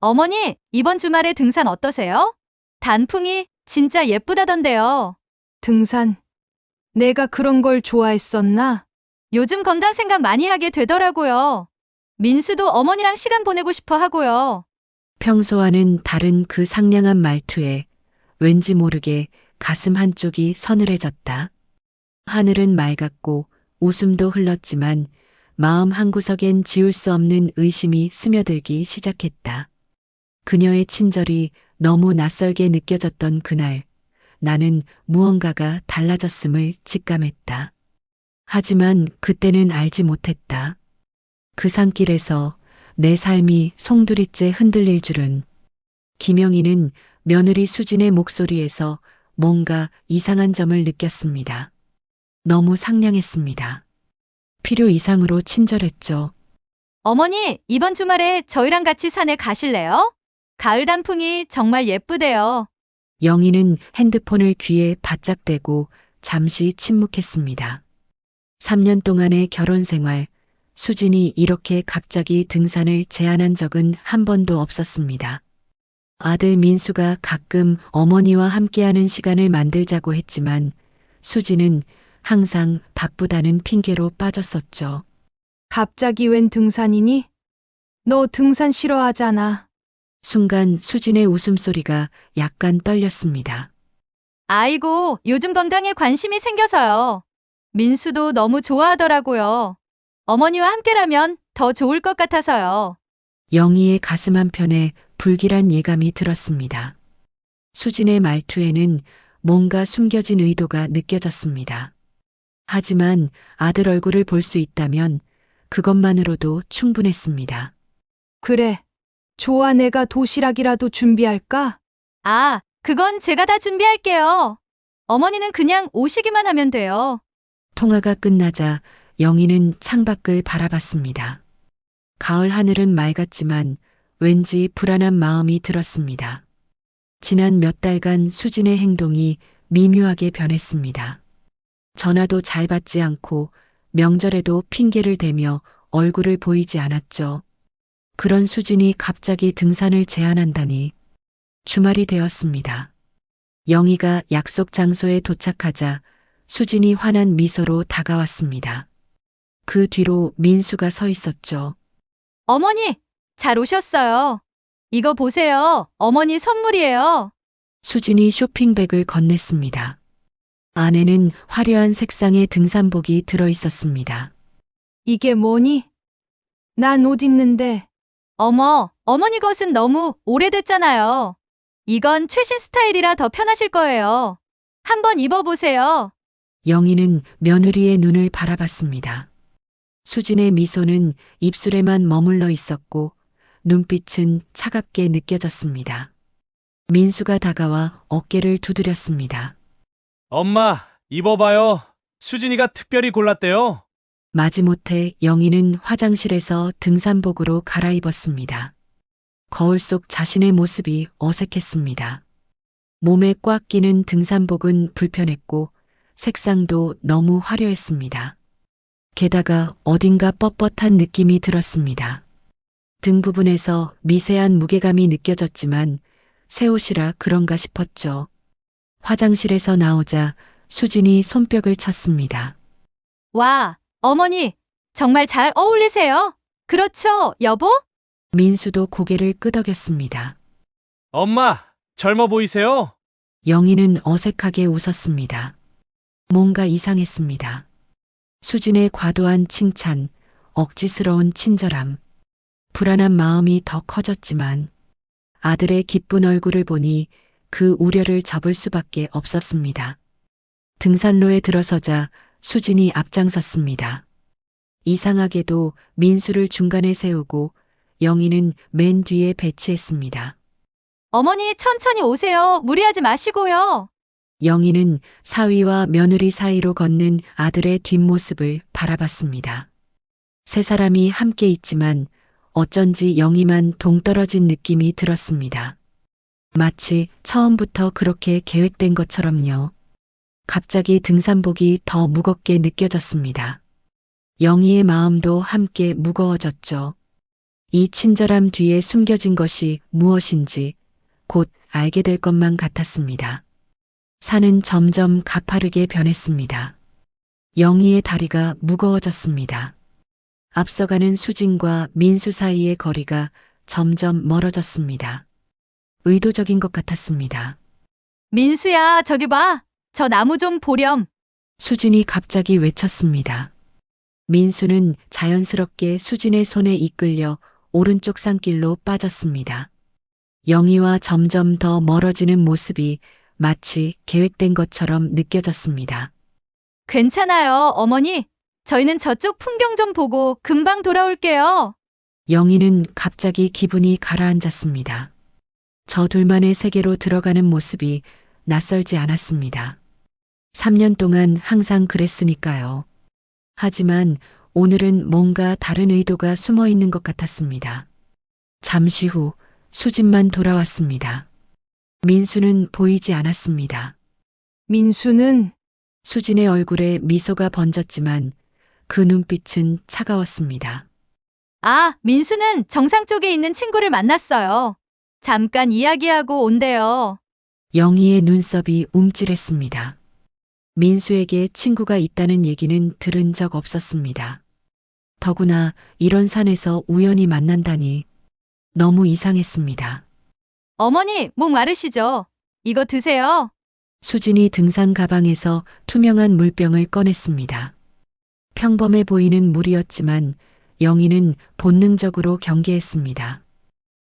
어머니, 이번 주말에 등산 어떠세요? 단풍이 진짜 예쁘다던데요. 등산. 내가 그런 걸 좋아했었나? 요즘 건강 생각 많이 하게 되더라고요. 민수도 어머니랑 시간 보내고 싶어 하고요. 평소와는 다른 그 상냥한 말투에 왠지 모르게 가슴 한쪽이 서늘해졌다. 하늘은 맑았고 웃음도 흘렀지만 마음 한구석엔 지울 수 없는 의심이 스며들기 시작했다. 그녀의 친절이 너무 낯설게 느껴졌던 그날, 나는 무언가가 달라졌음을 직감했다. 하지만 그때는 알지 못했다. 그 산길에서 내 삶이 송두리째 흔들릴 줄은. 김영희는 며느리 수진의 목소리에서 뭔가 이상한 점을 느꼈습니다. 너무 상냥했습니다. 필요 이상으로 친절했죠. 어머니, 이번 주말에 저희랑 같이 산에 가실래요? 가을 단풍이 정말 예쁘대요. 영희는 핸드폰을 귀에 바짝 대고 잠시 침묵했습니다. 3년 동안의 결혼 생활, 수진이 이렇게 갑자기 등산을 제안한 적은 한 번도 없었습니다. 아들 민수가 가끔 어머니와 함께하는 시간을 만들자고 했지만 수진은 항상 바쁘다는 핑계로 빠졌었죠. 갑자기 웬 등산이니? 너 등산 싫어하잖아. 순간 수진의 웃음소리가 약간 떨렸습니다. 아이고, 요즘 건강에 관심이 생겨서요. 민수도 너무 좋아하더라고요. 어머니와 함께라면 더 좋을 것 같아서요. 영희의 가슴 한편에 불길한 예감이 들었습니다. 수진의 말투에는 뭔가 숨겨진 의도가 느껴졌습니다. 하지만 아들 얼굴을 볼 수 있다면 그것만으로도 충분했습니다. 그래. 좋아, 내가 도시락이라도 준비할까? 아, 그건 제가 다 준비할게요. 어머니는 그냥 오시기만 하면 돼요. 통화가 끝나자 영희는 창밖을 바라봤습니다. 가을 하늘은 맑았지만 왠지 불안한 마음이 들었습니다. 지난 몇 달간 수진의 행동이 미묘하게 변했습니다. 전화도 잘 받지 않고 명절에도 핑계를 대며 얼굴을 보이지 않았죠. 그런 수진이 갑자기 등산을 제안한다니. 주말이 되었습니다. 영희가 약속 장소에 도착하자 수진이 환한 미소로 다가왔습니다. 그 뒤로 민수가 서 있었죠. 어머니, 잘 오셨어요. 이거 보세요. 어머니 선물이에요. 수진이 쇼핑백을 건넸습니다. 안에는 화려한 색상의 등산복이 들어 있었습니다. 이게 뭐니? 난 옷 입는데. 어머, 어머니 것은 너무 오래됐잖아요. 이건 최신 스타일이라 더 편하실 거예요. 한번 입어보세요. 영희는 며느리의 눈을 바라봤습니다. 수진의 미소는 입술에만 머물러 있었고 눈빛은 차갑게 느껴졌습니다. 민수가 다가와 어깨를 두드렸습니다. 엄마, 입어봐요. 수진이가 특별히 골랐대요. 마지못해 영희는 화장실에서 등산복으로 갈아입었습니다. 거울 속 자신의 모습이 어색했습니다. 몸에 꽉 끼는 등산복은 불편했고 색상도 너무 화려했습니다. 게다가 어딘가 뻣뻣한 느낌이 들었습니다. 등 부분에서 미세한 무게감이 느껴졌지만 새 옷이라 그런가 싶었죠. 화장실에서 나오자 수진이 손뼉을 쳤습니다. 와, 어머니, 정말 잘 어울리세요. 그렇죠, 여보? 민수도 고개를 끄덕였습니다. 엄마, 젊어 보이세요? 영희는 어색하게 웃었습니다. 뭔가 이상했습니다. 수진의 과도한 칭찬, 억지스러운 친절함, 불안한 마음이 더 커졌지만 아들의 기쁜 얼굴을 보니 그 우려를 접을 수밖에 없었습니다. 등산로에 들어서자 수진이 앞장섰습니다. 이상하게도 민수를 중간에 세우고 영희는 맨 뒤에 배치했습니다. 어머니 천천히 오세요. 무리하지 마시고요. 영희는 사위와 며느리 사이로 걷는 아들의 뒷모습을 바라봤습니다. 세 사람이 함께 있지만 어쩐지 영희만 동떨어진 느낌이 들었습니다. 마치 처음부터 그렇게 계획된 것처럼요. 갑자기 등산복이 더 무겁게 느껴졌습니다. 영희의 마음도 함께 무거워졌죠. 이 친절함 뒤에 숨겨진 것이 무엇인지 곧 알게 될 것만 같았습니다. 산은 점점 가파르게 변했습니다. 영희의 다리가 무거워졌습니다. 앞서가는 수진과 민수 사이의 거리가 점점 멀어졌습니다. 의도적인 것 같았습니다. 민수야, 저기 봐. 저 나무 좀 보렴. 수진이 갑자기 외쳤습니다. 민수는 자연스럽게 수진의 손에 이끌려 오른쪽 산길로 빠졌습니다. 영희와 점점 더 멀어지는 모습이 마치 계획된 것처럼 느껴졌습니다. 괜찮아요, 어머니. 저희는 저쪽 풍경 좀 보고 금방 돌아올게요. 영희는 갑자기 기분이 가라앉았습니다. 저 둘만의 세계로 들어가는 모습이 낯설지 않았습니다. 3년 동안 항상 그랬으니까요. 하지만 오늘은 뭔가 다른 의도가 숨어 있는 것 같았습니다. 잠시 후 수진만 돌아왔습니다. 민수는 보이지 않았습니다. 민수는 수진의 얼굴에 미소가 번졌지만 그 눈빛은 차가웠습니다. 아, 민수는 정상 쪽에 있는 친구를 만났어요. 잠깐 이야기하고 온대요. 영희의 눈썹이 움찔했습니다. 민수에게 친구가 있다는 얘기는 들은 적 없었습니다. 더구나 이런 산에서 우연히 만난다니 너무 이상했습니다. 어머니, 목 마르시죠? 이거 드세요. 수진이 등산 가방에서 투명한 물병을 꺼냈습니다. 평범해 보이는 물이었지만 영희는 본능적으로 경계했습니다.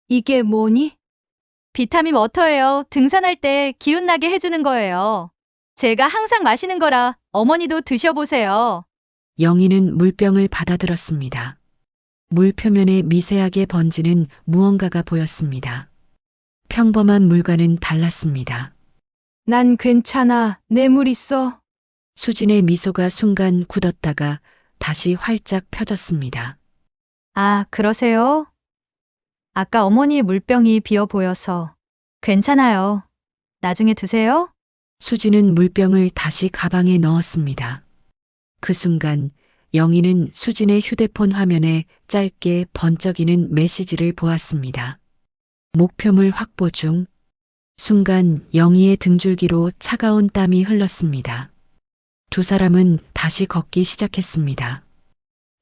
이게 뭐니? 비타민 워터예요. 등산할 때 기운 나게 해주는 거예요. 제가 항상 마시는 거라 어머니도 드셔보세요. 영희는 물병을 받아들었습니다. 물 표면에 미세하게 번지는 무언가가 보였습니다. 평범한 물과는 달랐습니다. 난 괜찮아. 내 물 있어. 수진의 미소가 순간 굳었다가 다시 활짝 펴졌습니다. 아, 그러세요? 아까 어머니 물병이 비어 보여서. 괜찮아요. 나중에 드세요. 수진은 물병을 다시 가방에 넣었습니다. 그 순간 영희는 수진의 휴대폰 화면에 짧게 번쩍이는 메시지를 보았습니다. 목표물 확보 중. 순간 영희의 등줄기로 차가운 땀이 흘렀습니다. 두 사람은 다시 걷기 시작했습니다.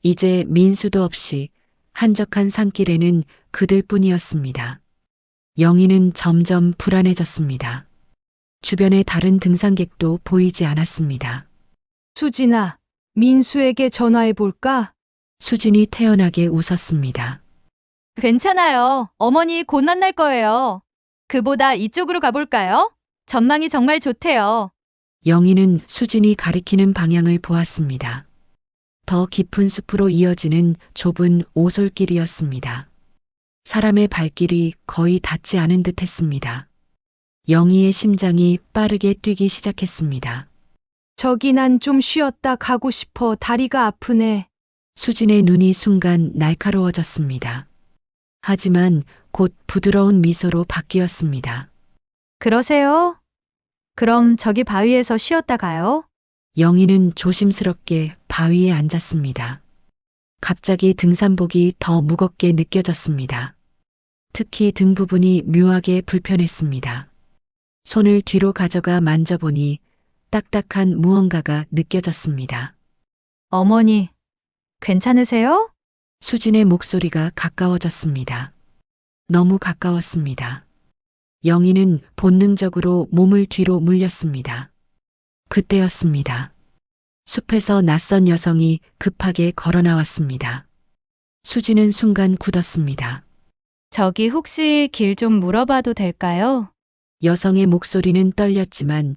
이제 민수도 없이 한적한 산길에는 그들뿐이었습니다. 영희는 점점 불안해졌습니다. 주변에 다른 등산객도 보이지 않았습니다. 수진아, 민수에게 전화해 볼까? 수진이 태연하게 웃었습니다. 괜찮아요. 어머니 곧 만날 거예요. 그보다 이쪽으로 가볼까요? 전망이 정말 좋대요. 영희는 수진이 가리키는 방향을 보았습니다. 더 깊은 숲으로 이어지는 좁은 오솔길이었습니다. 사람의 발길이 거의 닿지 않은 듯 했습니다. 영희의 심장이 빠르게 뛰기 시작했습니다. 저기 난 좀 쉬었다 가고 싶어. 다리가 아프네. 수진의 눈이 순간 날카로워졌습니다. 하지만 곧 부드러운 미소로 바뀌었습니다. 그러세요? 그럼 저기 바위에서 쉬었다 가요? 영희는 조심스럽게 바위에 앉았습니다. 갑자기 등산복이 더 무겁게 느껴졌습니다. 특히 등 부분이 묘하게 불편했습니다. 손을 뒤로 가져가 만져보니 딱딱한 무언가가 느껴졌습니다. 어머니, 괜찮으세요? 수진의 목소리가 가까워졌습니다. 너무 가까웠습니다. 영희는 본능적으로 몸을 뒤로 물렸습니다. 그때였습니다. 숲에서 낯선 여성이 급하게 걸어 나왔습니다. 수진은 순간 굳었습니다. 저기 혹시 길 좀 물어봐도 될까요? 여성의 목소리는 떨렸지만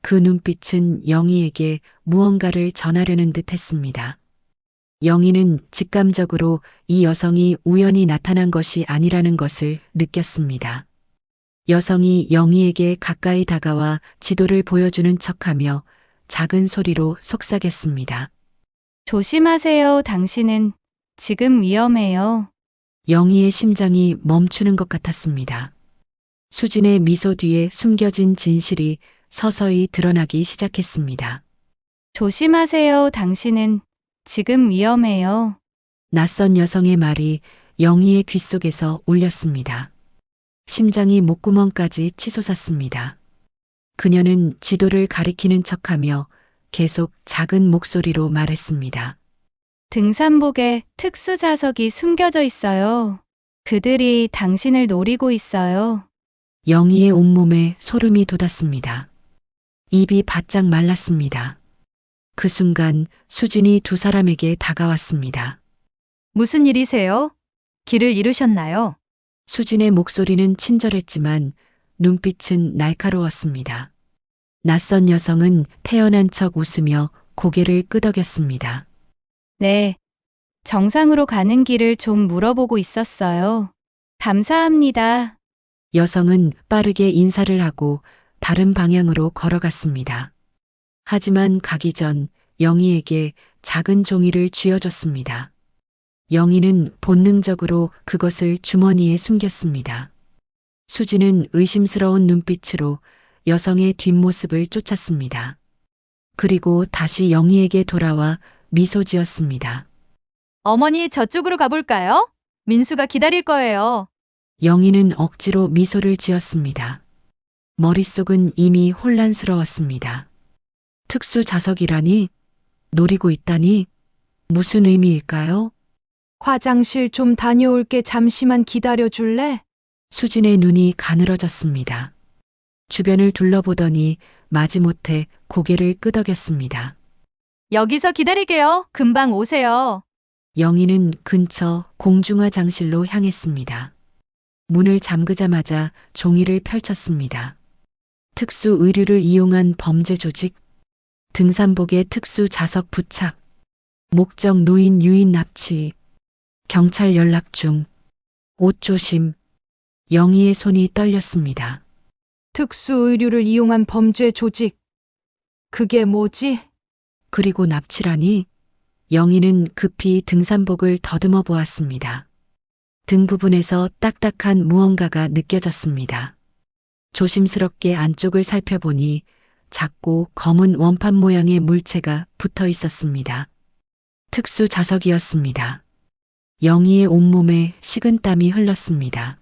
그 눈빛은 영희에게 무언가를 전하려는 듯 했습니다. 영희는 직감적으로 이 여성이 우연히 나타난 것이 아니라는 것을 느꼈습니다. 여성이 영희에게 가까이 다가와 지도를 보여주는 척하며 작은 소리로 속삭였습니다. 조심하세요. 당신은 지금 위험해요. 영희의 심장이 멈추는 것 같았습니다. 수진의 미소 뒤에 숨겨진 진실이 서서히 드러나기 시작했습니다. 조심하세요. 당신은 지금 위험해요. 낯선 여성의 말이 영희의 귓속에서 울렸습니다. 심장이 목구멍까지 치솟았습니다. 그녀는 지도를 가리키는 척하며 계속 작은 목소리로 말했습니다. 등산복에 특수 자석이 숨겨져 있어요. 그들이 당신을 노리고 있어요. 영희의 온몸에 소름이 돋았습니다. 입이 바짝 말랐습니다. 그 순간 수진이 두 사람에게 다가왔습니다. 무슨 일이세요? 길을 잃으셨나요? 수진의 목소리는 친절했지만 눈빛은 날카로웠습니다. 낯선 여성은 태연한 척 웃으며 고개를 끄덕였습니다. 네. 정상으로 가는 길을 좀 물어보고 있었어요. 감사합니다. 여성은 빠르게 인사를 하고 다른 방향으로 걸어갔습니다. 하지만 가기 전 영희에게 작은 종이를 쥐어줬습니다. 영희는 본능적으로 그것을 주머니에 숨겼습니다. 수지는 의심스러운 눈빛으로 여성의 뒷모습을 쫓았습니다. 그리고 다시 영희에게 돌아와 미소 지었습니다. 어머니, 저쪽으로 가볼까요? 민수가 기다릴 거예요. 영희는 억지로 미소를 지었습니다. 머릿속은 이미 혼란스러웠습니다. 특수 자석이라니? 노리고 있다니? 무슨 의미일까요? 화장실 좀 다녀올게. 잠시만 기다려 줄래? 수진의 눈이 가늘어졌습니다. 주변을 둘러보더니 마지못해 고개를 끄덕였습니다. 여기서 기다릴게요. 금방 오세요. 영희는 근처 공중화 장실로 향했습니다. 문을 잠그자마자 종이를 펼쳤습니다. 특수 의류를 이용한 범죄 조직, 등산복에 특수 자석 부착, 목적 노인 유인 납치, 경찰 연락 중, 옷 조심. 영희의 손이 떨렸습니다. 특수 의류를 이용한 범죄 조직. 그게 뭐지? 그리고 납치라니? 영희는 급히 등산복을 더듬어 보았습니다. 등 부분에서 딱딱한 무언가가 느껴졌습니다. 조심스럽게 안쪽을 살펴보니 작고 검은 원판 모양의 물체가 붙어 있었습니다. 특수 자석이었습니다. 영희의 온몸에 식은땀이 흘렀습니다.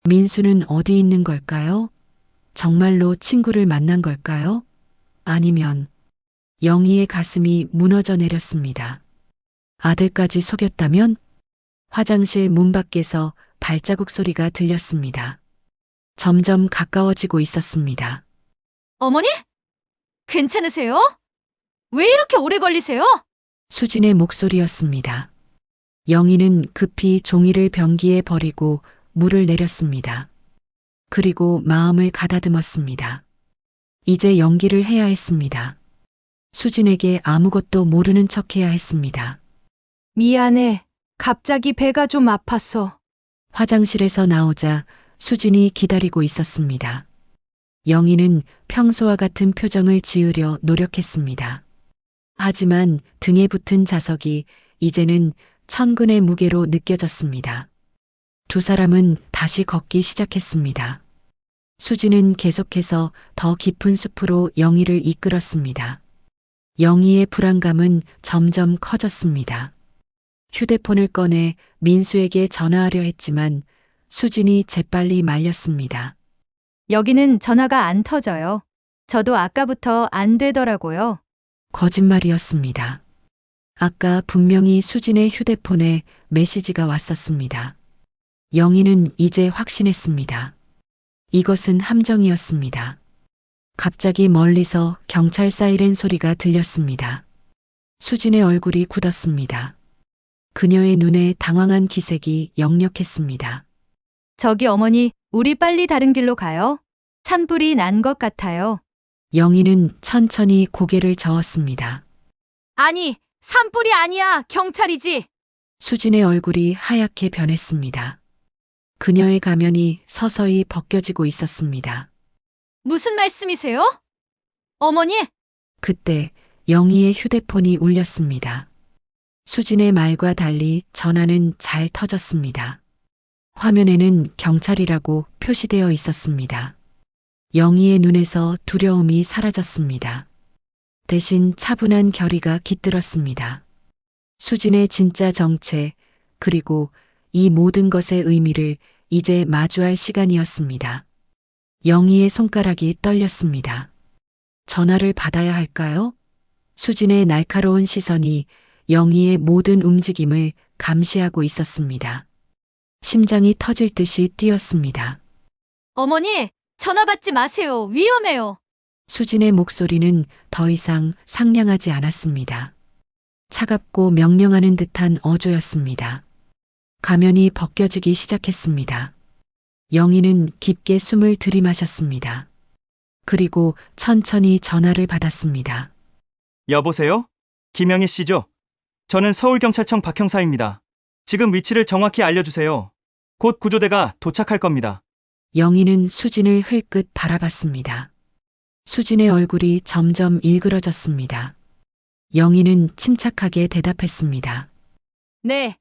민수는 어디 있는 걸까요? 정말로 친구를 만난 걸까요? 아니면 영희의 가슴이 무너져 내렸습니다. 아들까지 속였다면? 화장실 문 밖에서 발자국 소리가 들렸습니다. 점점 가까워지고 있었습니다. 어머니? 괜찮으세요? 왜 이렇게 오래 걸리세요? 수진의 목소리였습니다. 영희는 급히 종이를 변기에 버리고 물을 내렸습니다. 그리고 마음을 가다듬었습니다. 이제 연기를 해야 했습니다. 수진에게 아무것도 모르는 척해야 했습니다. 미안해. 갑자기 배가 좀 아팠어. 화장실에서 나오자 수진이 기다리고 있었습니다. 영희는 평소와 같은 표정을 지으려 노력했습니다. 하지만 등에 붙은 자석이 이제는 천근의 무게로 느껴졌습니다. 두 사람은 다시 걷기 시작했습니다. 수진은 계속해서 더 깊은 숲으로 영희를 이끌었습니다. 영희의 불안감은 점점 커졌습니다. 휴대폰을 꺼내 민수에게 전화하려 했지만 수진이 재빨리 말렸습니다. 여기는 전화가 안 터져요. 저도 아까부터 안 되더라고요. 거짓말이었습니다. 아까 분명히 수진의 휴대폰에 메시지가 왔었습니다. 영희는 이제 확신했습니다. 이것은 함정이었습니다. 갑자기 멀리서 경찰 사이렌 소리가 들렸습니다. 수진의 얼굴이 굳었습니다. 그녀의 눈에 당황한 기색이 역력했습니다. 저기 어머니, 우리 빨리 다른 길로 가요. 산불이 난 것 같아요. 영희는 천천히 고개를 저었습니다. 아니, 산불이 아니야. 경찰이지. 수진의 얼굴이 하얗게 변했습니다. 그녀의 가면이 서서히 벗겨지고 있었습니다. 무슨 말씀이세요? 어머니, 그때 영희의 휴대폰이 울렸습니다. 수진의 말과 달리 전화는 잘 터졌습니다. 화면에는 경찰이라고 표시되어 있었습니다. 영희의 눈에서 두려움이 사라졌습니다. 대신 차분한 결의가 깃들었습니다. 수진의 진짜 정체, 그리고 이 모든 것의 의미를 이제 마주할 시간이었습니다. 영희의 손가락이 떨렸습니다. 전화를 받아야 할까요? 수진의 날카로운 시선이 영희의 모든 움직임을 감시하고 있었습니다. 심장이 터질 듯이 뛰었습니다. 어머니, 전화 받지 마세요. 위험해요. 수진의 목소리는 더 이상 상냥하지 않았습니다. 차갑고 명령하는 듯한 어조였습니다. 가면이 벗겨지기 시작했습니다. 영희는 깊게 숨을 들이마셨습니다. 그리고 천천히 전화를 받았습니다. 여보세요? 김영희 씨죠? 저는 서울경찰청 박 형사입니다. 지금 위치를 정확히 알려주세요. 곧 구조대가 도착할 겁니다. 영희는 수진을 흘끗 바라봤습니다. 수진의 얼굴이 점점 일그러졌습니다. 영희는 침착하게 대답했습니다. 네,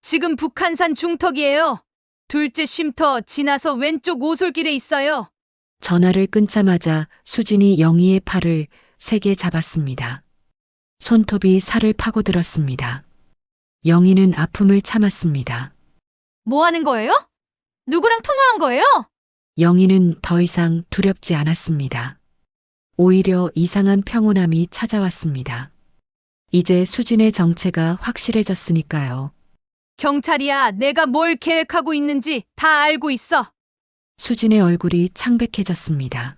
지금 북한산 중턱이에요. 둘째 쉼터 지나서 왼쪽 오솔길에 있어요. 전화를 끊자마자 수진이 영희의 팔을 세게 잡았습니다. 손톱이 살을 파고들었습니다. 영희는 아픔을 참았습니다. 뭐 하는 거예요? 누구랑 통화한 거예요? 영희는 더 이상 두렵지 않았습니다. 오히려 이상한 평온함이 찾아왔습니다. 이제 수진의 정체가 확실해졌으니까요. 경찰이야, 내가 뭘 계획하고 있는지 다 알고 있어. 수진의 얼굴이 창백해졌습니다.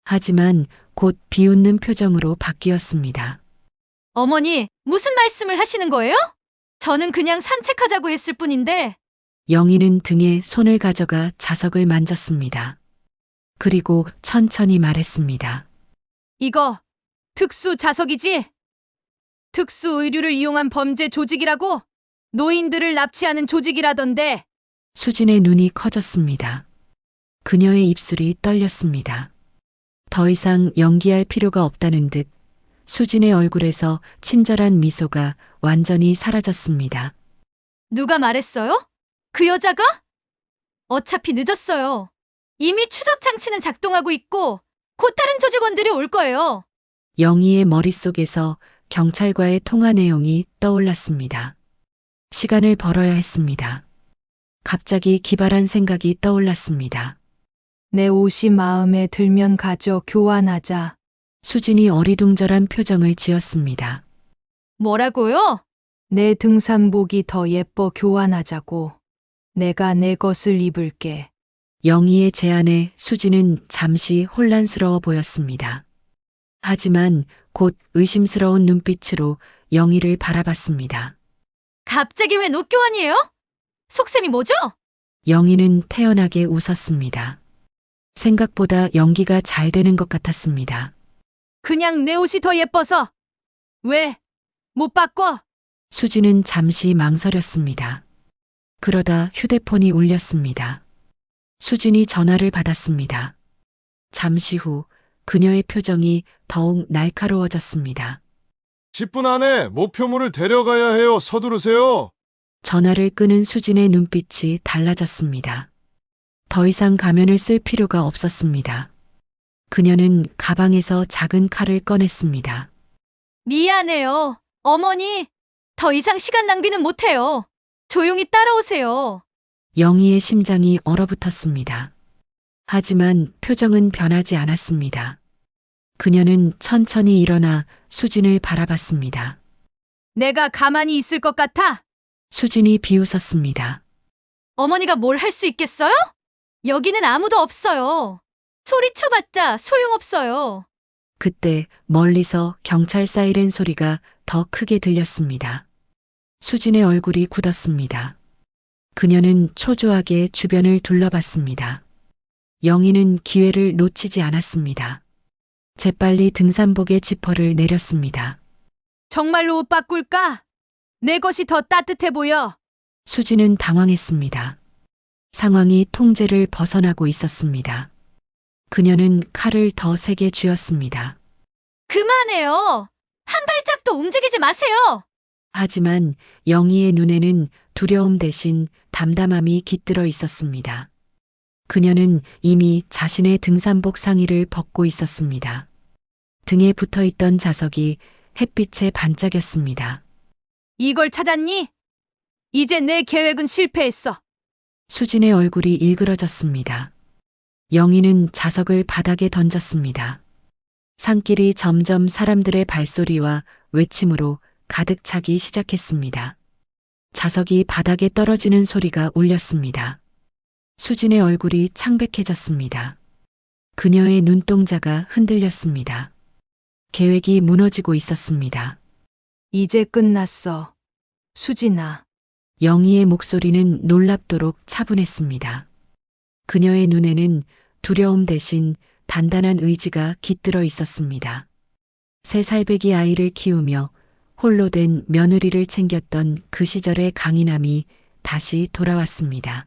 하지만 곧 비웃는 표정으로 바뀌었습니다. 어머니, 무슨 말씀을 하시는 거예요? 저는 그냥 산책하자고 했을 뿐인데. 영희는 등에 손을 가져가 자석을 만졌습니다. 그리고 천천히 말했습니다. 이거 특수 자석이지? 특수 의류를 이용한 범죄 조직이라고? 노인들을 납치하는 조직이라던데. 수진의 눈이 커졌습니다. 그녀의 입술이 떨렸습니다. 더 이상 연기할 필요가 없다는 듯 수진의 얼굴에서 친절한 미소가 완전히 사라졌습니다. 누가 말했어요? 그 여자가? 어차피 늦었어요. 이미 추적 장치는 작동하고 있고 곧 다른 조직원들이 올 거예요. 영희의 머릿속에서 경찰과의 통화 내용이 떠올랐습니다. 시간을 벌어야 했습니다. 갑자기 기발한 생각이 떠올랐습니다. 내 옷이 마음에 들면 가져 교환하자. 수진이 어리둥절한 표정을 지었습니다. 뭐라고요? 내 등산복이 더 예뻐 교환하자고. 내가 내 것을 입을게. 영희의 제안에 수진은 잠시 혼란스러워 보였습니다. 하지만 곧 의심스러운 눈빛으로 영희를 바라봤습니다. 갑자기 왜 노교환이에요? 속셈이 뭐죠? 영희는 태연하게 웃었습니다. 생각보다 연기가 잘 되는 것 같았습니다. 그냥 내 옷이 더 예뻐서. 왜? 못 바꿔? 수진은 잠시 망설였습니다. 그러다 휴대폰이 울렸습니다. 수진이 전화를 받았습니다. 잠시 후 그녀의 표정이 더욱 날카로워졌습니다. 10분 안에 목표물을 데려가야 해요. 서두르세요. 전화를 끄는 수진의 눈빛이 달라졌습니다. 더 이상 가면을 쓸 필요가 없었습니다. 그녀는 가방에서 작은 칼을 꺼냈습니다. 미안해요. 어머니, 더 이상 시간 낭비는 못해요. 조용히 따라오세요. 영희의 심장이 얼어붙었습니다. 하지만 표정은 변하지 않았습니다. 그녀는 천천히 일어나 수진을 바라봤습니다. 내가 가만히 있을 것 같아? 수진이 비웃었습니다. 어머니가 뭘 할 수 있겠어요? 여기는 아무도 없어요. 소리쳐봤자 소용없어요. 그때 멀리서 경찰 사이렌 소리가 더 크게 들렸습니다. 수진의 얼굴이 굳었습니다. 그녀는 초조하게 주변을 둘러봤습니다. 영희는 기회를 놓치지 않았습니다. 재빨리 등산복의 지퍼를 내렸습니다. 정말로 옷 바꿀까? 내 것이 더 따뜻해 보여. 수진은 당황했습니다. 상황이 통제를 벗어나고 있었습니다. 그녀는 칼을 더 세게 쥐었습니다. 그만해요. 한 발짝도 움직이지 마세요. 하지만 영희의 눈에는 두려움 대신 담담함이 깃들어 있었습니다. 그녀는 이미 자신의 등산복 상의를 벗고 있었습니다. 등에 붙어 있던 자석이 햇빛에 반짝였습니다. 이걸 찾았니? 이제 내 계획은 실패했어. 수진의 얼굴이 일그러졌습니다. 영희는 자석을 바닥에 던졌습니다. 산길이 점점 사람들의 발소리와 외침으로 가득 차기 시작했습니다. 자석이 바닥에 떨어지는 소리가 울렸습니다. 수진의 얼굴이 창백해졌습니다. 그녀의 눈동자가 흔들렸습니다. 계획이 무너지고 있었습니다. 이제 끝났어. 수진아. 영희의 목소리는 놀랍도록 차분했습니다. 그녀의 눈에는 두려움 대신 단단한 의지가 깃들어 있었습니다. 세 살배기 아이를 키우며 홀로 된 며느리를 챙겼던 그 시절의 강인함이 다시 돌아왔습니다.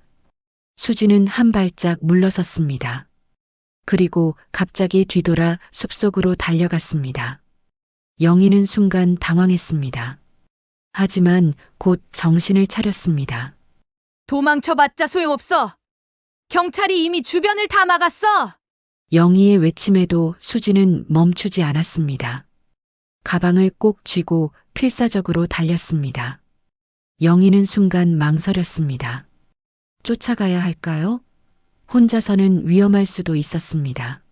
수지는 한 발짝 물러섰습니다. 그리고 갑자기 뒤돌아 숲속으로 달려갔습니다. 영희는 순간 당황했습니다. 하지만 곧 정신을 차렸습니다. 도망쳐봤자 소용없어. 경찰이 이미 주변을 다 막았어. 영희의 외침에도 수지는 멈추지 않았습니다. 가방을 꼭 쥐고 필사적으로 달렸습니다. 영희는 순간 망설였습니다. 쫓아가야 할까요? 혼자서는 위험할 수도 있었습니다.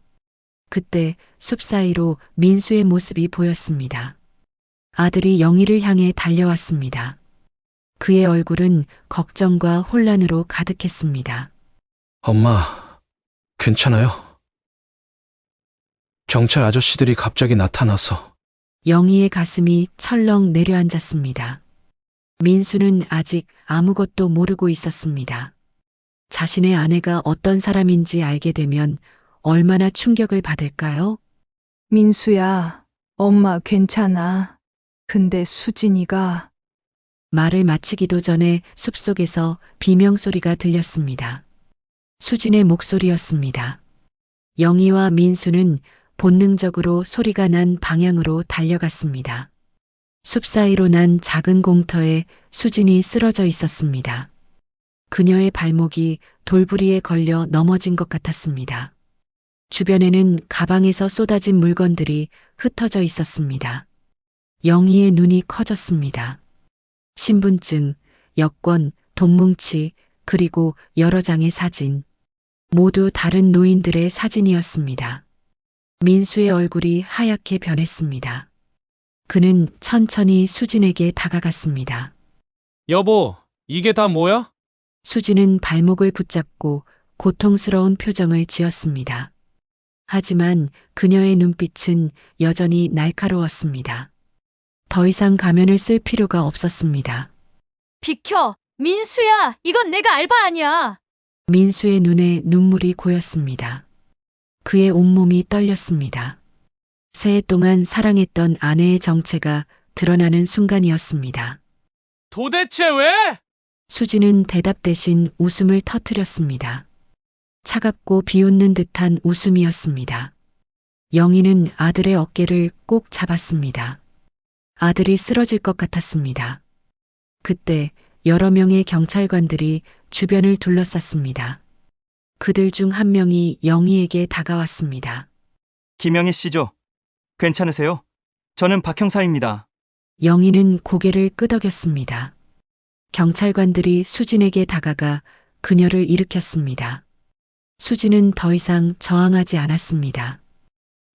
그때 숲 사이로 민수의 모습이 보였습니다. 아들이 영희를 향해 달려왔습니다. 그의 얼굴은 걱정과 혼란으로 가득했습니다. 엄마, 괜찮아요? 경찰 아저씨들이 갑자기 나타나서. 영희의 가슴이 철렁 내려앉았습니다. 민수는 아직 아무것도 모르고 있었습니다. 자신의 아내가 어떤 사람인지 알게 되면 얼마나 충격을 받을까요? 민수야, 엄마 괜찮아. 근데 수진이가 말을 마치기도 전에 숲속에서 비명소리가 들렸습니다. 수진의 목소리였습니다. 영희와 민수는 본능적으로 소리가 난 방향으로 달려갔습니다. 숲 사이로 난 작은 공터에 수진이 쓰러져 있었습니다. 그녀의 발목이 돌부리에 걸려 넘어진 것 같았습니다. 주변에는 가방에서 쏟아진 물건들이 흩어져 있었습니다. 영희의 눈이 커졌습니다. 신분증, 여권, 돈뭉치, 그리고 여러 장의 사진. 모두 다른 노인들의 사진이었습니다. 민수의 얼굴이 하얗게 변했습니다. 그는 천천히 수진에게 다가갔습니다. 여보, 이게 다 뭐야? 수진은 발목을 붙잡고 고통스러운 표정을 지었습니다. 하지만 그녀의 눈빛은 여전히 날카로웠습니다. 더 이상 가면을 쓸 필요가 없었습니다. 비켜! 민수야! 이건 내가 알바 아니야! 민수의 눈에 눈물이 고였습니다. 그의 온몸이 떨렸습니다. 새해 동안 사랑했던 아내의 정체가 드러나는 순간이었습니다. 도대체 왜? 수지는 대답 대신 웃음을 터뜨렸습니다. 차갑고 비웃는 듯한 웃음이었습니다. 영희는 아들의 어깨를 꼭 잡았습니다. 아들이 쓰러질 것 같았습니다. 그때 여러 명의 경찰관들이 주변을 둘러쌌습니다. 그들 중 한 명이 영희에게 다가왔습니다. 김영희 씨죠? 괜찮으세요? 저는 박 형사입니다. 영희는 고개를 끄덕였습니다. 경찰관들이 수진에게 다가가 그녀를 일으켰습니다. 수진은 더 이상 저항하지 않았습니다.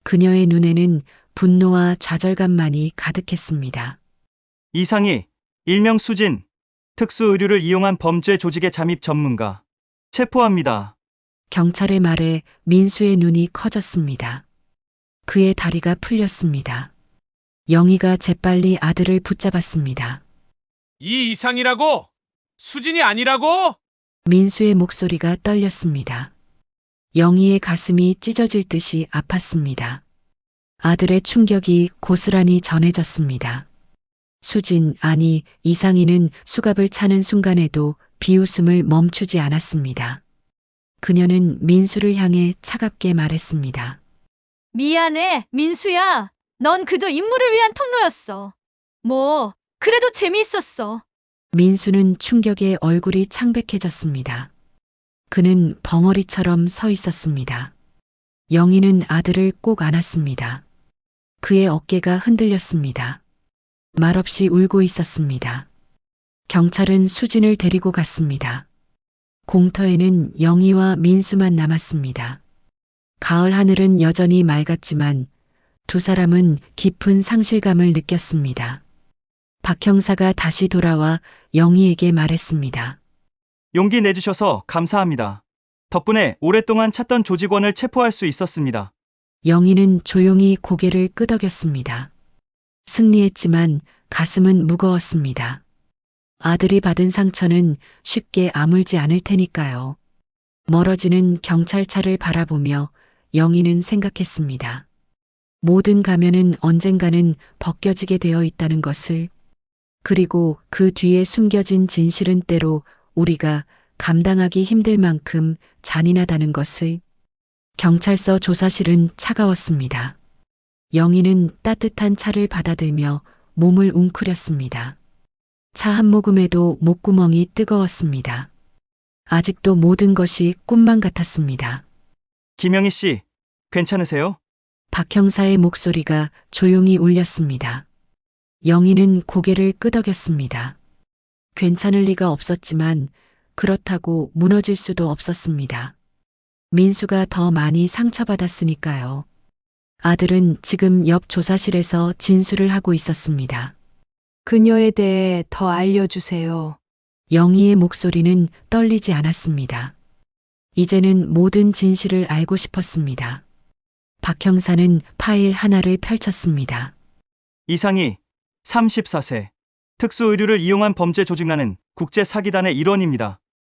그녀의 눈에는 분노와 좌절감만이 가득했습니다. 이상희, 일명 수진, 특수의료를 이용한 범죄 조직의 잠입 전문가. 체포합니다. 경찰의 말에 민수의 눈이 커졌습니다. 그의 다리가 풀렸습니다. 영희가 재빨리 아들을 붙잡았습니다. 이 이상이라고? 수진이 아니라고? 민수의 목소리가 떨렸습니다. 영희의 가슴이 찢어질 듯이 아팠습니다. 아들의 충격이 고스란히 전해졌습니다. 수진, 아니, 이상희는 수갑을 차는 순간에도 비웃음을 멈추지 않았습니다. 그녀는 민수를 향해 차갑게 말했습니다. 미안해, 민수야. 넌 그저 임무를 위한 통로였어. 뭐, 그래도 재미있었어. 민수는 충격에 얼굴이 창백해졌습니다. 그는 벙어리처럼 서 있었습니다. 영희는 아들을 꼭 안았습니다. 그의 어깨가 흔들렸습니다. 말없이 울고 있었습니다. 경찰은 수진을 데리고 갔습니다. 공터에는 영희와 민수만 남았습니다. 가을 하늘은 여전히 맑았지만 두 사람은 깊은 상실감을 느꼈습니다. 박 형사가 다시 돌아와 영희에게 말했습니다. 용기 내주셔서 감사합니다. 덕분에 오랫동안 찾던 조직원을 체포할 수 있었습니다. 영희는 조용히 고개를 끄덕였습니다. 승리했지만 가슴은 무거웠습니다. 아들이 받은 상처는 쉽게 아물지 않을 테니까요. 멀어지는 경찰차를 바라보며 영희는 생각했습니다. 모든 가면은 언젠가는 벗겨지게 되어 있다는 것을, 그리고 그 뒤에 숨겨진 진실은 때로 우리가 감당하기 힘들 만큼 잔인하다는 것을. 경찰서 조사실은 차가웠습니다. 영희는 따뜻한 차를 받아들며 몸을 웅크렸습니다. 차 한 모금에도 목구멍이 뜨거웠습니다. 아직도 모든 것이 꿈만 같았습니다. 김영희 씨, 괜찮으세요? 박 형사의 목소리가 조용히 울렸습니다. 영희는 고개를 끄덕였습니다. 괜찮을 리가 없었지만 그렇다고 무너질 수도 없었습니다. 민수가 더 많이 상처받았으니까요. 아들은 지금 옆 조사실에서 진술을 하고 있었습니다. 그녀에 대해 더 알려주세요. 영희의 목소리는 떨리지 않았습니다. 이제는 모든 진실을 알고 싶었습니다. 박 형사는 파일 하나를 펼쳤습니다. 이상희, 34세. 특수의료를 이용한 범죄 조직라는 국제 사기단의 일원입니다.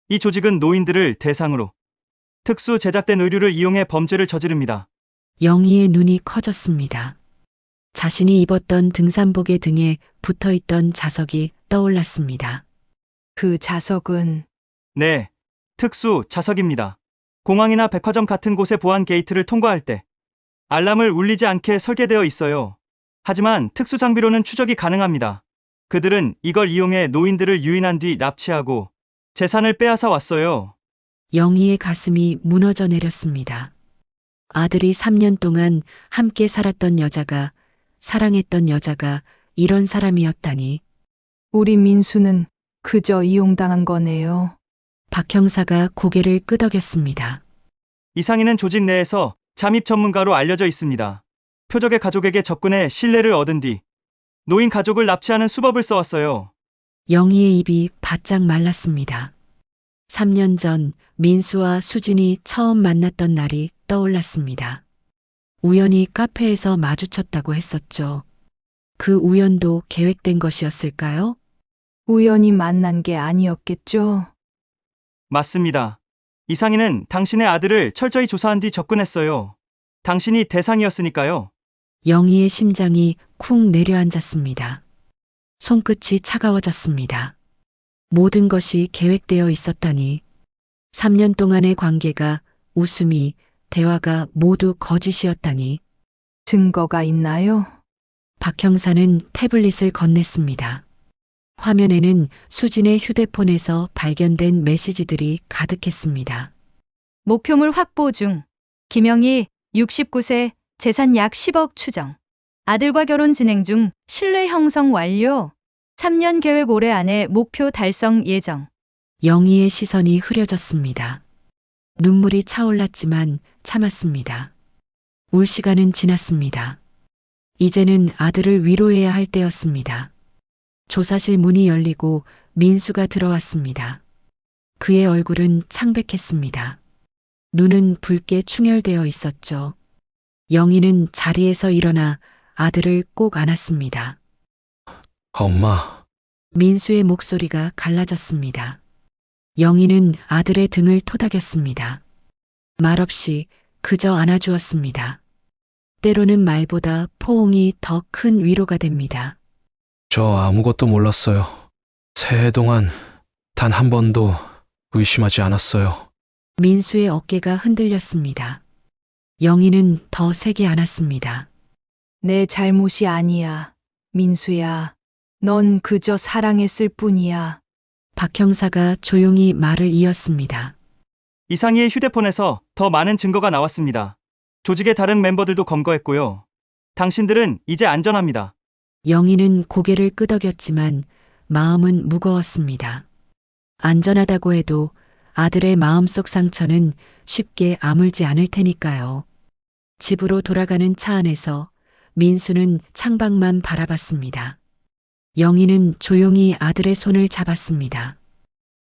이 조직은 노인들을 대상으로 특수 제작된 의류를 이용해 범죄를 저지릅니다. 영희의 눈이 커졌습니다. 자신이 입었던 등산복의 등에 붙어있던 자석이 떠올랐습니다. 그 자석은 네, 특수 자석입니다. 공항이나 백화점 같은 곳의 보안 게이트를 통과할 때 알람을 울리지 않게 설계되어 있어요. 하지만 특수 장비로는 추적이 가능합니다. 그들은 이걸 이용해 노인들을 유인한 뒤 납치하고 재산을 빼앗아 왔어요. 영희의 가슴이 무너져 내렸습니다. 아들이 3년 동안 함께 살았던 여자가, 사랑했던 여자가 이런 사람이었다니. 우리 민수는 그저 이용당한 거네요. 박 형사가 고개를 끄덕였습니다. 이상희는 조직 내에서 잠입 전문가로 알려져 있습니다. 표적의 가족에게 접근해 신뢰를 얻은 뒤 노인 가족을 납치하는 수법을 써왔어요. 영희의 입이 바짝 말랐습니다. 3년 전 민수와 수진이 처음 만났던 날이 떠올랐습니다. 우연히 카페에서 마주쳤다고 했었죠. 그 우연도 계획된 것이었을까요? 우연히 만난 게 아니었겠죠? 맞습니다. 이상희는 당신의 아들을 철저히 조사한 뒤 접근했어요. 당신이 대상이었으니까요. 영희의 심장이 쿵 내려앉았습니다. 손끝이 차가워졌습니다. 모든 것이 계획되어 있었다니. 3년 동안의 관계가, 웃음이, 대화가 모두 거짓이었다니. 증거가 있나요? 박 형사는 태블릿을 건넸습니다. 화면에는 수진의 휴대폰에서 발견된 메시지들이 가득했습니다. 목표물 확보 중. 김영희, 69세, 재산 약 10억 추정. 아들과 결혼 진행 중, 신뢰 형성 완료. 3년 계획 올해 안에 목표 달성 예정. 영희의 시선이 흐려졌습니다. 눈물이 차올랐지만 참았습니다. 울 시간은 지났습니다. 이제는 아들을 위로해야 할 때였습니다. 조사실 문이 열리고 민수가 들어왔습니다. 그의 얼굴은 창백했습니다. 눈은 붉게 충혈되어 있었죠. 영희는 자리에서 일어나 아들을 꼭 안았습니다. 엄마, 민수의 목소리가 갈라졌습니다. 영희는 아들의 등을 토닥였습니다. 말없이 그저 안아주었습니다. 때로는 말보다 포옹이 더 큰 위로가 됩니다. 저 아무것도 몰랐어요. 새해 동안 단 한 번도 의심하지 않았어요. 민수의 어깨가 흔들렸습니다. 영희는 더 세게 안았습니다. 내 잘못이 아니야. 민수야. 넌 그저 사랑했을 뿐이야. 박 형사가 조용히 말을 이었습니다. 이상희의 휴대폰에서 더 많은 증거가 나왔습니다. 조직의 다른 멤버들도 검거했고요. 당신들은 이제 안전합니다. 영희는 고개를 끄덕였지만 마음은 무거웠습니다. 안전하다고 해도 아들의 마음속 상처는 쉽게 아물지 않을 테니까요. 집으로 돌아가는 차 안에서 민수는 창밖만 바라봤습니다. 영희는 조용히 아들의 손을 잡았습니다.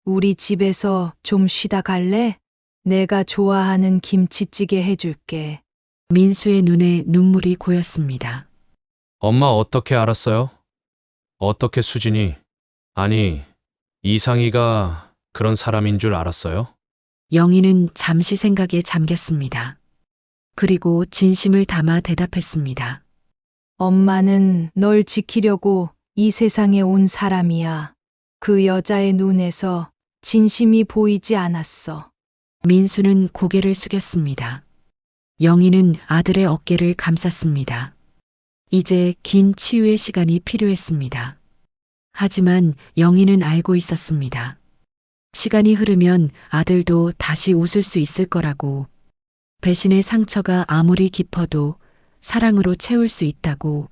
우리 집에서 좀 쉬다 갈래? 내가 좋아하는 김치찌개 해줄게. 민수의 눈에 눈물이 고였습니다. 엄마 어떻게 알았어요? 어떻게 수진이, 아니, 이상희가 그런 사람인 줄 알았어요? 영희는 잠시 생각에 잠겼습니다. 그리고 진심을 담아 대답했습니다. 엄마는 널 지키려고 이 세상에 온 사람이야. 그 여자의 눈에서 진심이 보이지 않았어. 민수는 고개를 숙였습니다. 영희는 아들의 어깨를 감쌌습니다. 이제 긴 치유의 시간이 필요했습니다. 하지만 영희는 알고 있었습니다. 시간이 흐르면 아들도 다시 웃을 수 있을 거라고, 배신의 상처가 아무리 깊어도 사랑으로 채울 수 있다고.